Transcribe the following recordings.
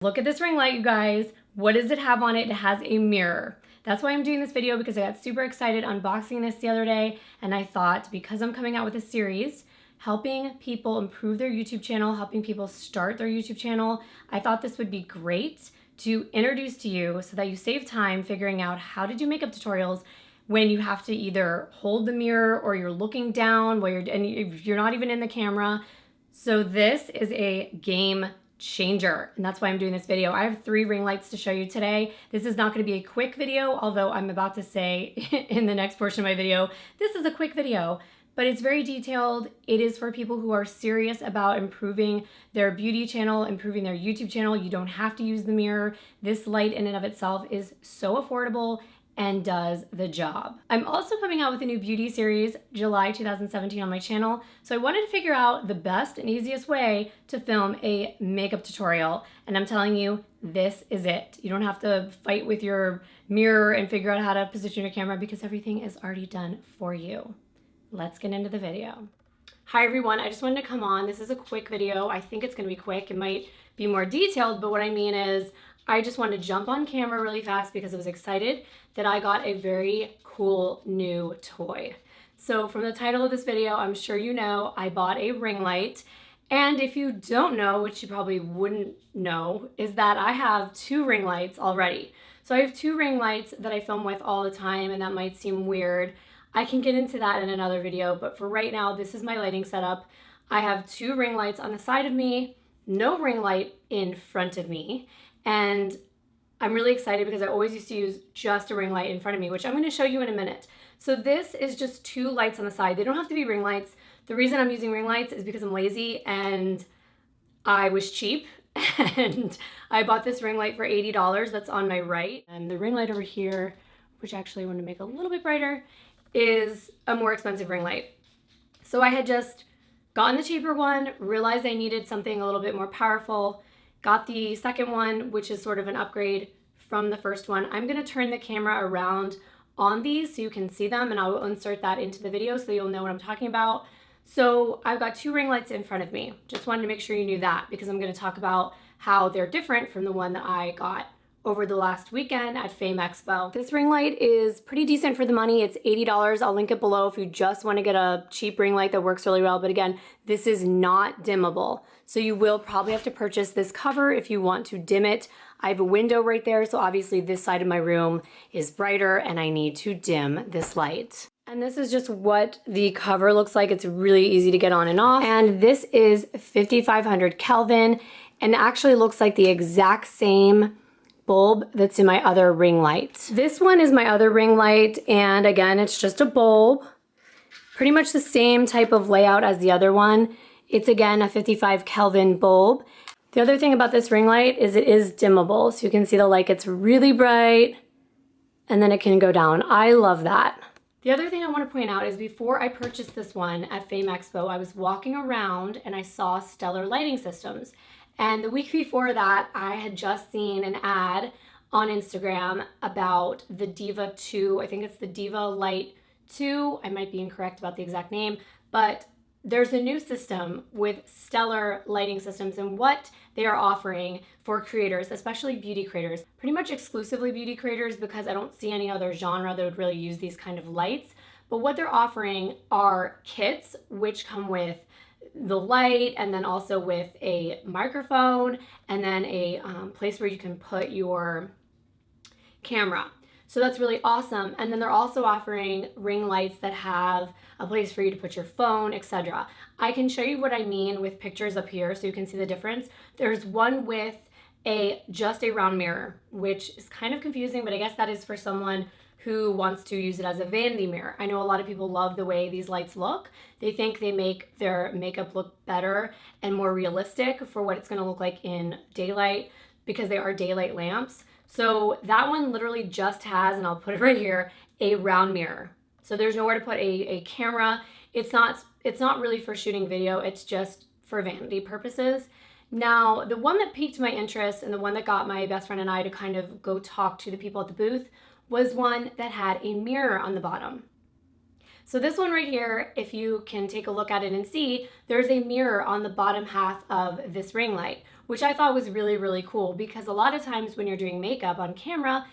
Look at this ring light, you guys. What does it have on it? It has a mirror. That's why I'm doing this video, because I got super excited unboxing this the other day, and I thought, because I'm coming out with a series helping people improve their YouTube channel, helping people start their YouTube channel, I thought this would be great to introduce to you so that you save time figuring out how to do makeup tutorials when you have to either hold the mirror or you're looking down while you're not even in the camera. So this is a game changer, and that's why I'm doing this video. I have 3 ring lights to show you today. This is not going to be a quick video, although I'm about to say in the next portion of my video, this is a quick video, but it's very detailed. It is for people who are serious about improving their beauty channel, improving their YouTube channel. You don't have to use the mirror. This light in and of itself is so affordable and does the job. I'm also coming out with a new beauty series July 2017 on my channel, so I wanted to figure out the best and easiest way to film a makeup tutorial, and I'm telling you, this is it. You don't have to fight with your mirror and figure out how to position your camera because everything is already done for you. Let's get into the video. Hi everyone, I just wanted to come on. This is a quick video. I think it's gonna be quick. It might be more detailed, but what I mean is I just wanted to jump on camera really fast because I was excited that I got a very cool new toy. So from the title of this video, I'm sure you know, I bought a ring light. And if you don't know, which you probably wouldn't know, is that I have 2 ring lights already. So I have 2 ring lights that I film with all the time, and that might seem weird. I can get into that in another video, but for right now, this is my lighting setup. I have 2 ring lights on the side of me, no ring light in front of me, and I'm really excited because I always used to use just a ring light in front of me, which I'm going to show you in a minute. So this is just 2 lights on the side. They don't have to be ring lights. The reason I'm using ring lights is because I'm lazy and I was cheap, and I bought this ring light for $80 that's on my right. And the ring light over here, which actually I want to make a little bit brighter, is a more expensive ring light. So I had just gotten the cheaper one, realized I needed something a little bit more powerful, got the second one, which is sort of an upgrade from the first one. I'm gonna turn the camera around on these so you can see them, and I'll insert that into the video so you'll know what I'm talking about. So I've got 2 ring lights in front of me. Just wanted to make sure you knew that because I'm gonna talk about how they're different from the one that I got over the last weekend at Fame Expo. This ring light is pretty decent for the money. It's $80. I'll link it below if you just want to get a cheap ring light that works really well. But again, this is not dimmable. So you will probably have to purchase this cover if you want to dim it. I have a window right there, so obviously this side of my room is brighter and I need to dim this light. And this is just what the cover looks like. It's really easy to get on and off. And this is 5500 Kelvin and actually looks like the exact same bulb that's in my other ring light. This one is my other ring light, and again, it's just a bulb. Pretty much the same type of layout as the other one. It's again a 55 Kelvin bulb. The other thing about this ring light is it is dimmable, so you can see the light gets really bright and then it can go down. I love that. The other thing I want to point out is before I purchased this one at Fame Expo, I was walking around and I saw Stellar Lighting Systems. And the week before that, I had just seen an ad on Instagram about the Diva 2. I think it's the Diva Light 2. I might be incorrect about the exact name, but there's a new system with Stellar Lighting Systems, and what they are offering for creators, especially beauty creators, pretty much exclusively beauty creators because I don't see any other genre that would really use these kind of lights. But what they're offering are kits which come with the light and then also with a microphone and then a place where you can put your camera. So that's really awesome. And then they're also offering ring lights that have a place for you to put your phone, etc. I can show you what I mean with pictures up here so you can see the difference. There's one with just a round mirror, which is kind of confusing, but I guess that is for someone who wants to use it as a vanity mirror. I know a lot of people love the way these lights look. They think they make their makeup look better and more realistic for what it's gonna look like in daylight because they are daylight lamps. So that one literally just has, and I'll put it right here, a round mirror. So there's nowhere to put a camera. It's not really for shooting video, it's just for vanity purposes. Now, the one that piqued my interest and the one that got my best friend and I to kind of go talk to the people at the booth was one that had a mirror on the bottom. So this one right here, if you can take a look at it and see, there's a mirror on the bottom half of this ring light, which I thought was really, really cool because a lot of times when you're doing makeup on camera,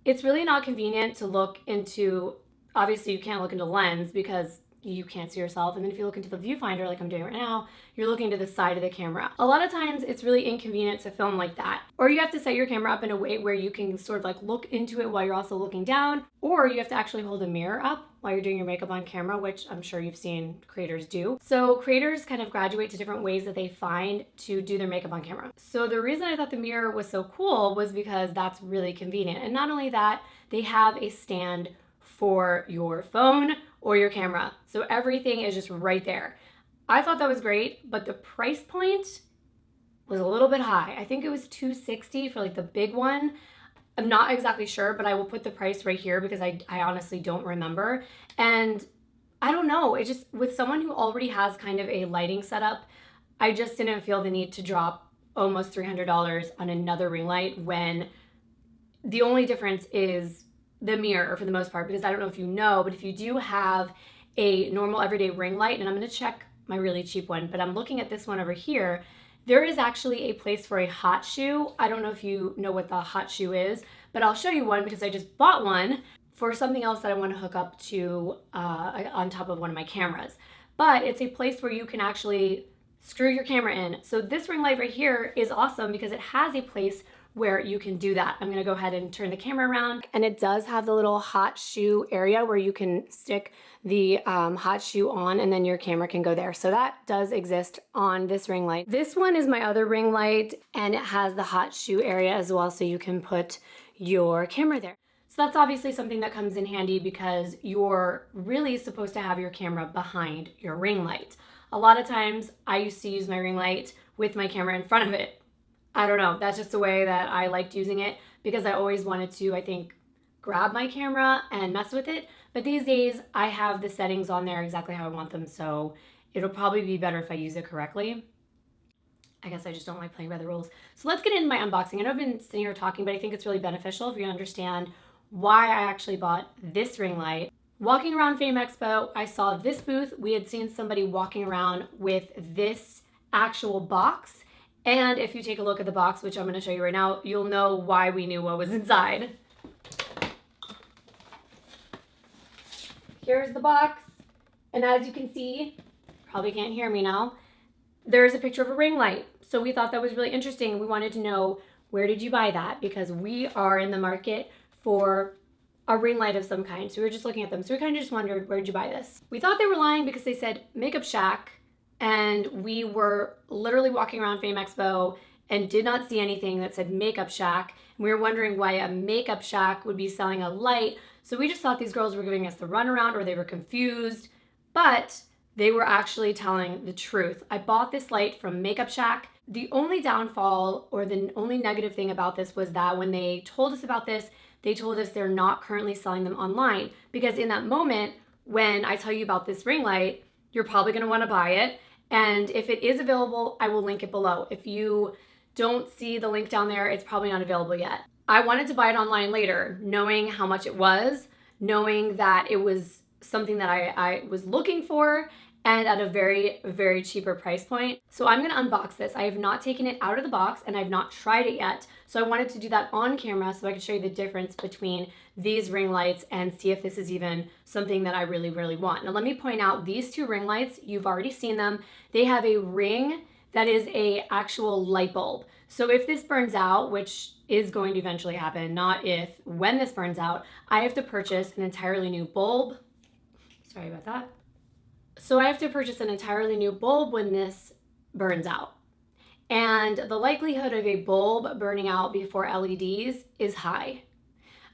it's really not convenient to look into, obviously you can't look into the lens because you can't see yourself. And then if you look into the viewfinder like I'm doing right now, you're looking to the side of the camera. A lot of times it's really inconvenient to film like that. Or you have to set your camera up in a way where you can sort of like look into it while you're also looking down, or you have to actually hold a mirror up while you're doing your makeup on camera, which I'm sure you've seen creators do. So creators kind of graduate to different ways that they find to do their makeup on camera. So the reason I thought the mirror was so cool was because that's really convenient. And not only that, they have a stand for your phone or your camera. So everything is just right there. I thought that was great, but the price point was a little bit high. I think it was $260 for like the big one. I'm not exactly sure, but I will put the price right here because I honestly don't remember. And I don't know, it just, with someone who already has kind of a lighting setup, I just didn't feel the need to drop almost $300 on another ring light when the only difference is the mirror for the most part, because I don't know if you know, but if you do have a normal everyday ring light, and I'm going to check my really cheap one, but I'm looking at this one over here, there is actually a place for a hot shoe. I don't know if you know what the hot shoe is, but I'll show you one because I just bought one for something else that I want to hook up to on top of one of my cameras. But it's a place where you can actually screw your camera in. So this ring light right here is awesome because it has a place where you can do that. I'm gonna go ahead and turn the camera around, and it does have the little hot shoe area where you can stick the hot shoe on and then your camera can go there. So that does exist on this ring light. This one is my other ring light and it has the hot shoe area as well, so you can put your camera there. So that's obviously something that comes in handy because you're really supposed to have your camera behind your ring light. A lot of times I used to use my ring light with my camera in front of it. I don't know, that's just the way that I liked using it because I always wanted to, I think, grab my camera and mess with it. But these days I have the settings on there exactly how I want them, so it'll probably be better if I use it correctly. I guess I just don't like playing by the rules. So let's get into my unboxing. I know I've been sitting here talking, but I think it's really beneficial if you understand why I actually bought this ring light. Walking around Fame Expo, I saw this booth. We had seen somebody walking around with this actual box. And if you take a look at the box, which I'm going to show you right now, you'll know why we knew what was inside. Here's the box. And as you can see, probably can't hear me now, there's a picture of a ring light. So we thought that was really interesting. We wanted to know, where did you buy that? Because we are in the market for a ring light of some kind. So we were just looking at them. So we kind of just wondered, where did you buy this? We thought they were lying because they said Makeup Shack. And we were literally walking around Fame Expo and did not see anything that said Makeup Shack. And we were wondering why a Makeup Shack would be selling a light. So we just thought these girls were giving us the runaround or they were confused, but they were actually telling the truth. I bought this light from Makeup Shack. The only downfall or the only negative thing about this was that when they told us about this, they told us they're not currently selling them online, because in that moment, when I tell you about this ring light, you're probably gonna wanna buy it. And if it is available, I will link it below. If you don't see the link down there, it's probably not available yet. I wanted to buy it online later, knowing how much it was, knowing that it was something that I was looking for and at a very, very cheaper price point. So I'm gonna unbox this. I have not taken it out of the box and I've not tried it yet. So I wanted to do that on camera so I could show you the difference between these ring lights and see if this is even something that I really, really want. Now let me point out these two ring lights, you've already seen them. They have a ring that is a actual light bulb. So if this burns out, which is going to eventually happen, not if, when this burns out, I have to purchase an entirely new bulb. Sorry about that. So I have to purchase an entirely new bulb when this burns out. And the likelihood of a bulb burning out before LEDs is high.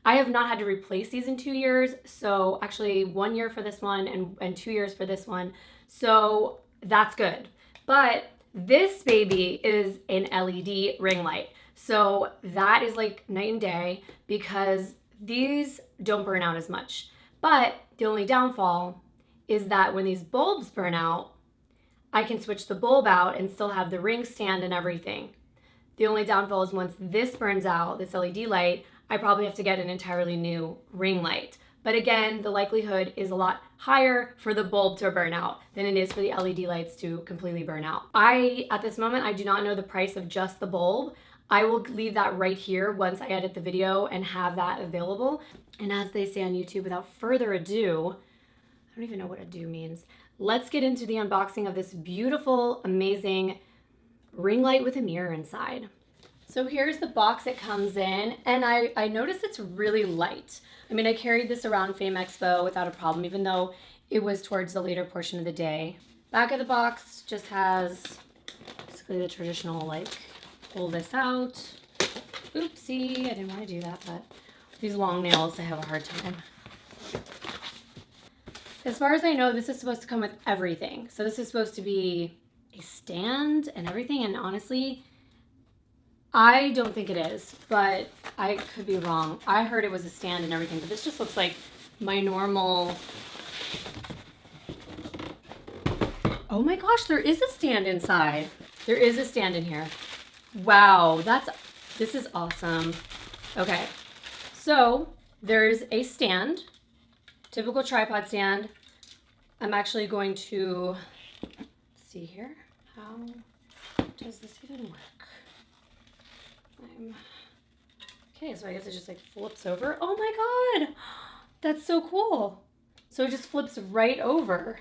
I have not had to replace these in 2 years. So actually 1 year for this one and 2 years for this one. So that's good. But this baby is an LED ring light. So that is like night and day because these don't burn out as much. But the only downfall is that when these bulbs burn out, I can switch the bulb out and still have the ring stand and everything. The only downfall is once this burns out, this LED light, I probably have to get an entirely new ring light. But again, the likelihood is a lot higher for the bulb to burn out than it is for the LED lights to completely burn out. At this moment, I do not know the price of just the bulb. I will leave that right here once I edit the video and have that available. And as they say on YouTube, without further ado, I don't even know what ado means. Let's get into the unboxing of this beautiful, amazing ring light with a mirror inside. So here's the box it comes in, and I noticed it's really light. I mean, I carried this around Fame Expo without a problem, even though it was towards the later portion of the day. Back of the box just has basically the traditional, like, pull this out. Oopsie, I didn't want to do that, but these long nails, I have a hard time. As far as I know, this is supposed to come with everything. So this is supposed to be a stand and everything, and honestly, I don't think it is, but I could be wrong. I heard it was a stand and everything, but this just looks like my normal... Oh my gosh, there is a stand inside. There is a stand in here. Wow, this is awesome. Okay, so there's a stand, typical tripod stand. I'm actually going to see here. How does this even work? Okay, so I guess it just like flips over. Oh my God, that's so cool. So it just flips right over.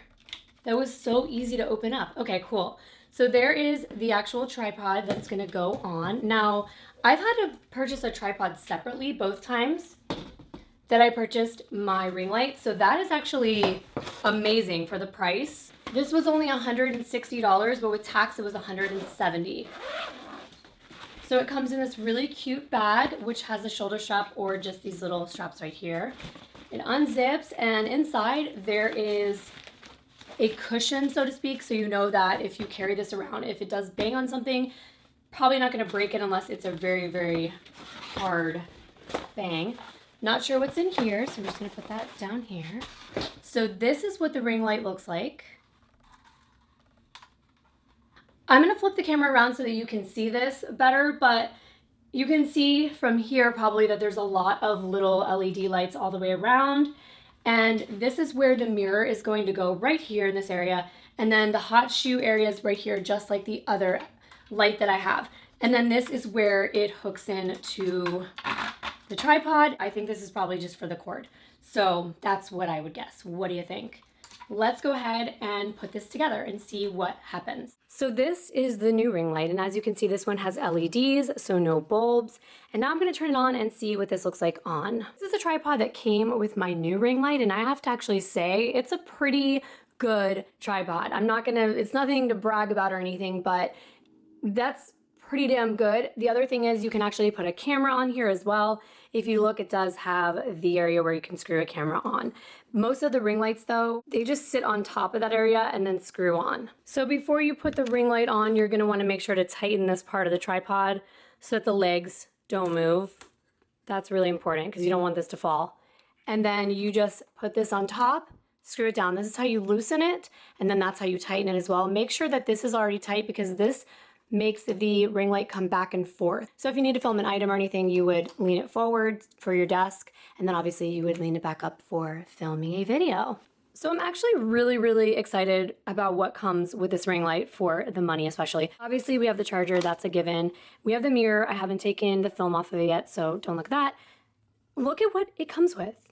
That was so easy to open up. Okay, cool. So there is the actual tripod that's gonna go on. Now, I've had to purchase a tripod separately both times that I purchased my ring light. So that is actually amazing for the price. This was only $160, but with tax it was $170. So it comes in this really cute bag, which has a shoulder strap or just these little straps right here. It unzips, and inside there is a cushion, so to speak, so you know that if you carry this around, if it does bang on something, probably not gonna break it unless it's a very, very hard bang. Not sure what's in here, so I'm just gonna put that down here. So this is what the ring light looks like. I'm gonna flip the camera around so that you can see this better, but you can see from here probably that there's a lot of little LED lights all the way around. And this is where the mirror is going to go, right here in this area. And then the hot shoe area is right here, just like the other light that I have. And then this is where it hooks in to the tripod. I think this is probably just for the cord. So that's what I would guess. What do you think? Let's go ahead and put this together and see what happens. So this is the new ring light, and as you can see, this one has LEDs, so no bulbs. And now I'm gonna turn it on and see what this looks like on. This is a tripod that came with my new ring light, and I have to actually say, it's a pretty good tripod. It's nothing to brag about or anything, but that's pretty damn good. The other thing is you can actually put a camera on here as well. If you look, it does have the area where you can screw a camera on. Most of the ring lights though, they just sit on top of that area and then screw on. So before you put the ring light on, you're gonna wanna make sure to tighten this part of the tripod so that the legs don't move. That's really important because you don't want this to fall. And then you just put this on top, screw it down. This is how you loosen it, and then that's how you tighten it as well. Make sure that this is already tight because this makes the ring light come back and forth. So if you need to film an item or anything, you would lean it forward for your desk, and then obviously you would lean it back up for filming a video. So I'm actually really, really excited about what comes with this ring light for the money especially. Obviously we have the charger, that's a given. We have the mirror, I haven't taken the film off of it yet, so don't look at that. Look at what it comes with.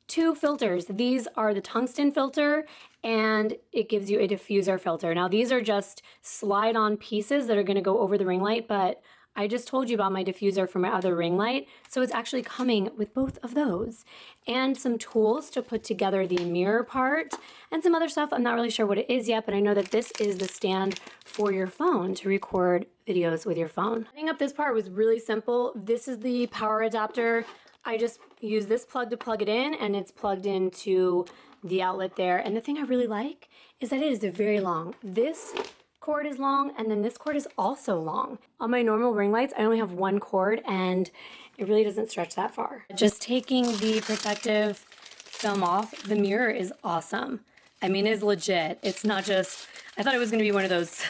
2 filters. These are the tungsten filter and it gives you a diffuser filter. Now these are just slide-on pieces that are going to go over the ring light, but I just told you about my diffuser for my other ring light, so it's actually coming with both of those. And some tools to put together the mirror part and some other stuff. I'm not really sure what it is yet, but I know that this is the stand for your phone to record videos with your phone. Setting up this part was really simple. This is the power adapter. I just use this plug to plug it in, and it's plugged into the outlet there. And the thing I really like is that it is very long. This cord is long, and then this cord is also long. On my normal ring lights, I only have 1 cord, and it really doesn't stretch that far. Just taking the protective film off, the mirror is awesome. I mean, it's legit. It's not just, I thought it was gonna be one of those,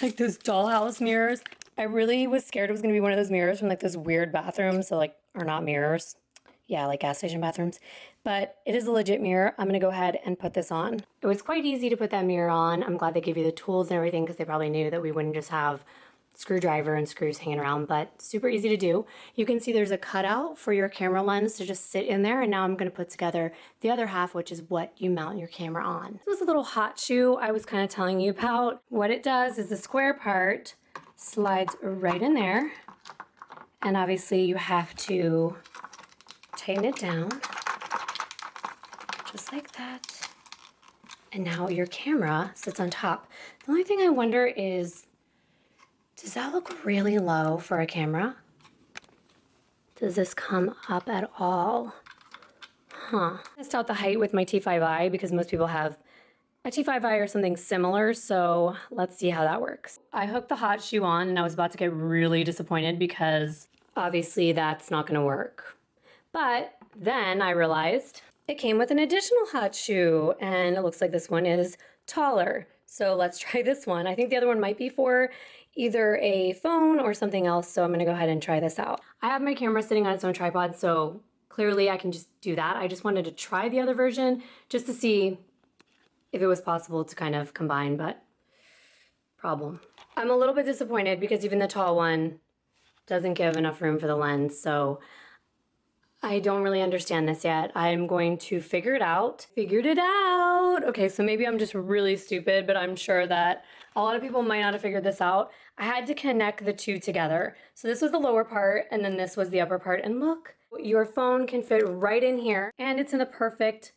like those dollhouse mirrors. I really was scared it was gonna be one of those mirrors from like those weird bathrooms that like are not mirrors. yeah, like gas station bathrooms. But it is a legit mirror. I'm gonna go ahead and put this on. It was quite easy to put that mirror on. I'm glad they gave you the tools and everything because they probably knew that we wouldn't just have screwdriver and screws hanging around, but super easy to do. You can see there's a cutout for your camera lens to just sit in there, and now I'm gonna put together the other half, which is what you mount your camera on. This was a little hot shoe I was kind of telling you about. What it does is the square part slides right in there, and obviously you have to tighten it down, just like that. And now your camera sits on top. The only thing I wonder is, does that look really low for a camera? Does this come up at all? Huh. I test out the height with my T5i because most people have a T5i or something similar, so let's see how that works. I hooked the hot shoe on and I was about to get really disappointed because obviously that's not gonna work. But then I realized it came with an additional hot shoe, and it looks like this one is taller. So let's try this one. I think the other one might be for either a phone or something else, so I'm gonna go ahead and try this out. I have my camera sitting on its own tripod, so clearly I can just do that. I just wanted to try the other version just to see if it was possible to kind of combine, but problem. I'm a little bit disappointed because even the tall one doesn't give enough room for the lens, so I don't really understand this yet. I'm going to figure it out. Figured it out. Okay, so maybe I'm just really stupid, but I'm sure that a lot of people might not have figured this out. I had to connect the two together. So this was the lower part, and then this was the upper part. And look, your phone can fit right in here, and it's in the perfect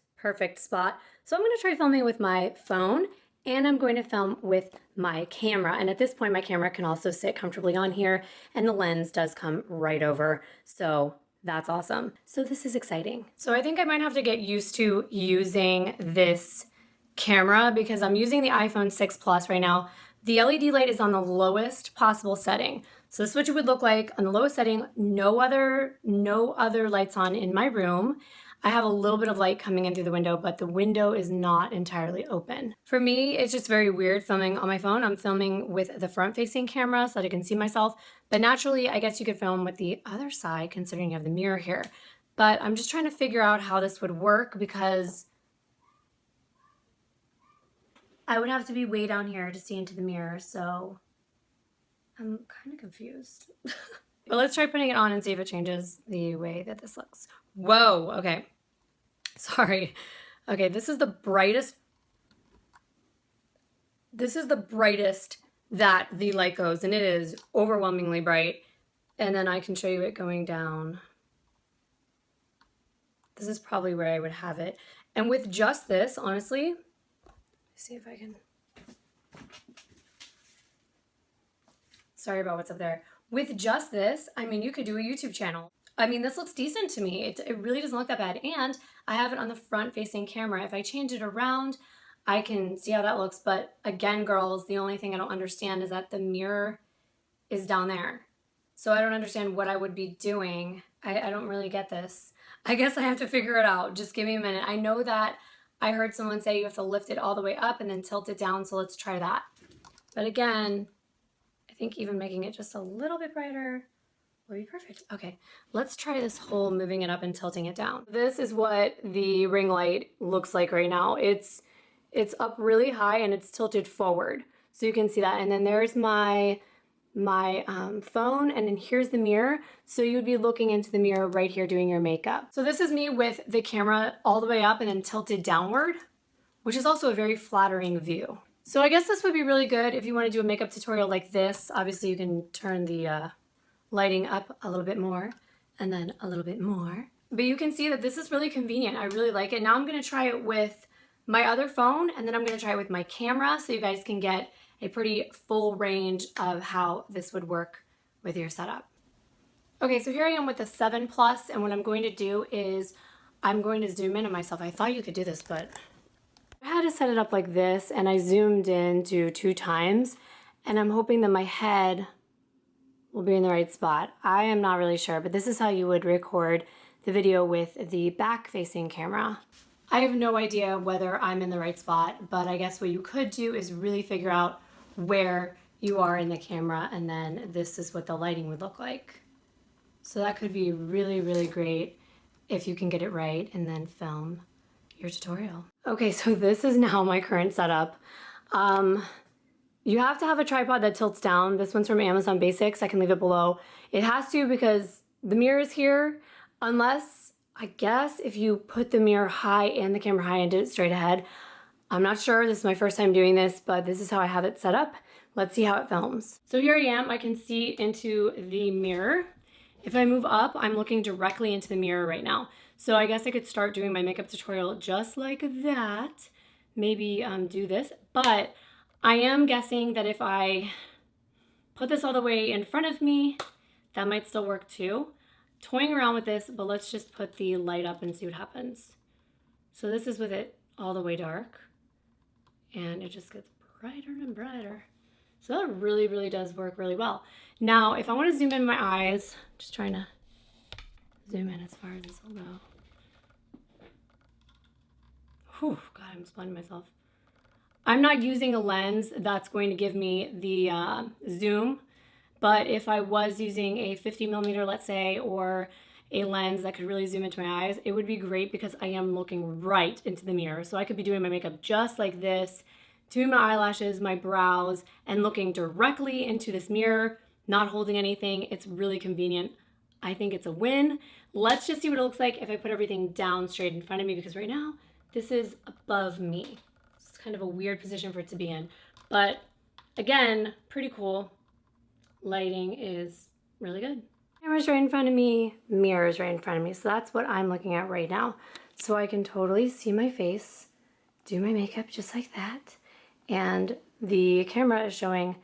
spot. So I'm gonna try filming with my phone, and I'm going to film with my camera. And at this point, my camera can also sit comfortably on here, and the lens does come right over. So that's awesome. So this is exciting. So I think I might have to get used to using this camera because I'm using the iPhone 6 Plus right now. The LED light is on the lowest possible setting. So this is what it would look like on the lowest setting. No other lights on in my room. I have a little bit of light coming in through the window, but the window is not entirely open. For me, it's just very weird filming on my phone. I'm filming with the front-facing camera so that I can see myself, but naturally, I guess you could film with the other side considering you have the mirror here. But I'm just trying to figure out how this would work because I would have to be way down here to see into the mirror, so I'm kind of confused. But let's try putting it on and see if it changes the way that this looks. Whoa, okay. Sorry. Okay, this is the brightest that the light goes, and it is overwhelmingly bright. And then I can show you it going down. This is probably where I would have it. And with just this, honestly, let's see if I can. Sorry about what's up there. With just this, I mean, you could do a YouTube channel. I mean, this looks decent to me. It really doesn't look that bad. And I have it on the front-facing camera. If I change it around, I can see how that looks. But again, girls, the only thing I don't understand is that the mirror is down there. So I don't understand what I would be doing. I don't really get this. I guess I have to figure it out. Just give me a minute. I know that I heard someone say you have to lift it all the way up and then tilt it down. So let's try that. But again, I think even making it just a little bit brighter will be perfect. Okay, let's try this whole moving it up and tilting it down. This is what the ring light looks like right now. It's up really high and it's tilted forward. So you can see that. And then there's my phone, and then here's the mirror. So you would be looking into the mirror right here doing your makeup. So this is me with the camera all the way up and then tilted downward, which is also a very flattering view. So I guess this would be really good if you want to do a makeup tutorial like this. Obviously you can turn the lighting up a little bit more and then a little bit more. But you can see that this is really convenient. I really like it. Now I'm going to try it with my other phone, and then I'm going to try it with my camera so you guys can get a pretty full range of how this would work with your setup. Okay, so here I am with the 7 Plus, and what I'm going to do is I'm going to zoom in on myself. I thought you could do this, but I had to set it up like this, and I zoomed in to 2 times, and I'm hoping that my head will be in the right spot. I am not really sure, but this is how you would record the video with the back-facing camera. I have no idea whether I'm in the right spot, but I guess what you could do is really figure out where you are in the camera, and then this is what the lighting would look like. So that could be really, really great if you can get it right and then film your tutorial. Okay, so this is now my current setup. You have to have a tripod that tilts down. This one's from Amazon Basics. I can leave it below. It has to because the mirror is here, unless, I guess, if you put the mirror high and the camera high and did it straight ahead. I'm not sure. This is my first time doing this, but this is how I have it set up. Let's see how it films. So here I am. I can see into the mirror. If I move up, I'm looking directly into the mirror right now. So I guess I could start doing my makeup tutorial just like that. Maybe do this, but I am guessing that if I put this all the way in front of me, that might still work too. Toying around with this, but let's just put the light up and see what happens. So this is with it all the way dark, and it just gets brighter and brighter. So that really, really does work really well. Now, if I want to zoom in my eyes, just trying to zoom in as far as this will go. Whew, God, I'm just blinding myself. I'm not using a lens that's going to give me the zoom, but if I was using a 50mm, let's say, or a lens that could really zoom into my eyes, it would be great because I am looking right into the mirror. So I could be doing my makeup just like this, doing my eyelashes, my brows, and looking directly into this mirror, not holding anything. It's really convenient. I think it's a win. Let's just see what it looks like if I put everything down straight in front of me, because right now this is above me. It's kind of a weird position for it to be in, but again, pretty cool. Lighting is really good. Camera's right in front of me, mirror's right in front of me. So that's what I'm looking at right now. So I can totally see my face, do my makeup just like that. And the camera is showing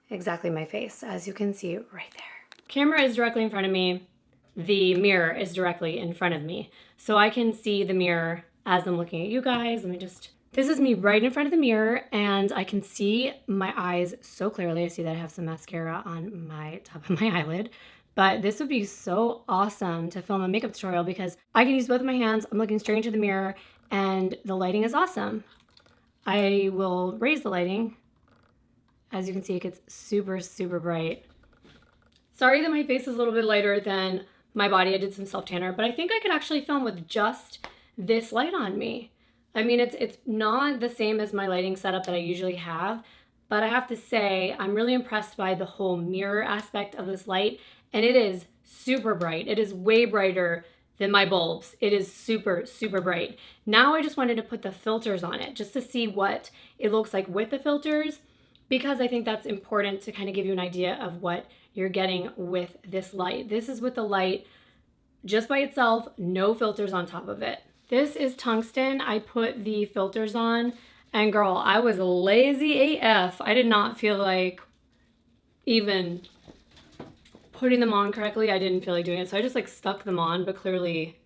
exactly my face, as you can see right there. Camera is directly in front of me. The mirror is directly in front of me. So I can see the mirror as I'm looking at you guys. This is me right in front of the mirror, and I can see my eyes so clearly. I see that I have some mascara on my top of my eyelid, but this would be so awesome to film a makeup tutorial because I can use both of my hands. I'm looking straight into the mirror, and the lighting is awesome. I will raise the lighting. As you can see, it gets super, super bright. Sorry that my face is a little bit lighter than my body. I did some self-tanner, but I think I could actually film with just this light on me. I mean, it's not the same as my lighting setup that I usually have, but I have to say I'm really impressed by the whole mirror aspect of this light, and it is super bright. It is way brighter than my bulbs. It is super, super bright. Now I just wanted to put the filters on it just to see what it looks like with the filters, because I think that's important to kind of give you an idea of what you're getting with this light. This is with the light just by itself, no filters on top of it. This is tungsten. I put the filters on, and girl, I was lazy AF. I did not feel like even putting them on correctly. I didn't feel like doing it, so I just like stuck them on, but clearly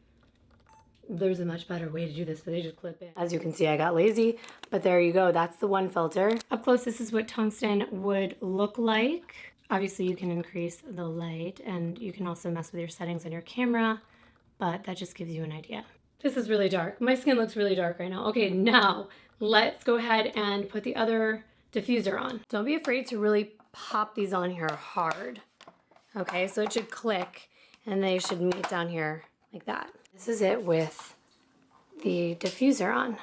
there's a much better way to do this, but they just clip in. As you can see, I got lazy, but there you go. That's the one filter. Up close, this is what tungsten would look like. Obviously, you can increase the light, and you can also mess with your settings on your camera, but that just gives you an idea. This is really dark. My skin looks really dark right now. Okay, now let's go ahead and put the other diffuser on. Don't be afraid to really pop these on here hard. Okay, so it should click, and they should meet down here like that. This is it with the diffuser on.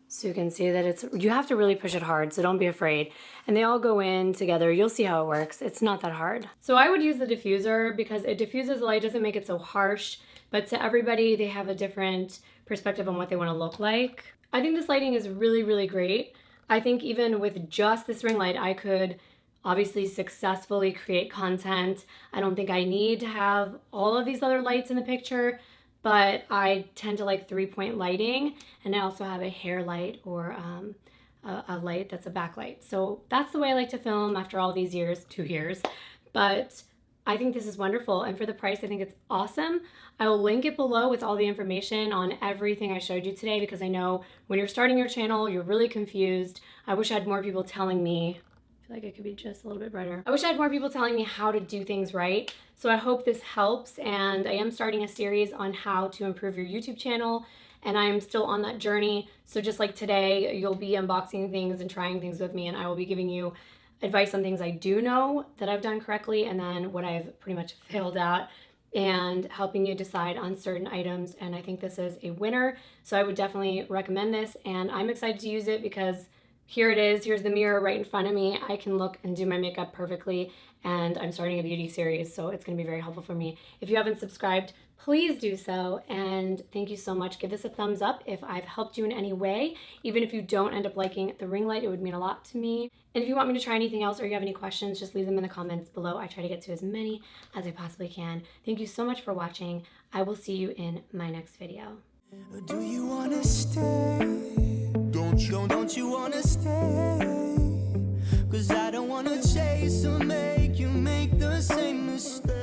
So you can see that you have to really push it hard, so don't be afraid. And they all go in together. You'll see how it works. It's not that hard. So I would use the diffuser because it diffuses the light, doesn't make it so harsh, but to everybody, they have a different perspective on what they want to look like. I think this lighting is really, really great. I think even with just this ring light, I could obviously successfully create content. I don't think I need to have all of these other lights in the picture, but I tend to like 3-point lighting, and I also have a hair light or a light that's a backlight. So that's the way I like to film after all these years, 2 years. But I think this is wonderful, and for the price, I think it's awesome. I will link it below with all the information on everything I showed you today, because I know when you're starting your channel, you're really confused. I wish I had more people telling me. I feel like it could be just a little bit brighter. I wish I had more people telling me how to do things right. So I hope this helps, and I am starting a series on how to improve your YouTube channel, and I'm still on that journey. So just like today, you'll be unboxing things and trying things with me, and I will be giving you advice on things I do know that I've done correctly, and then what I've pretty much failed at and helping you decide on certain items. And I think this is a winner. So I would definitely recommend this. And I'm excited to use it because here it is. Here's the mirror right in front of me. I can look and do my makeup perfectly. And I'm starting a beauty series, so it's going to be very helpful for me. If you haven't subscribed, please do so. And thank you so much. Give this a thumbs up if I've helped you in any way. Even if you don't end up liking the ring light, it would mean a lot to me. And if you want me to try anything else or you have any questions, just leave them in the comments below. I try to get to as many as I possibly can. Thank you so much for watching. I will see you in my next video. Do you wanna stay? Don't you wanna stay? 'Cause I don't wanna chase or make you make the same mistake.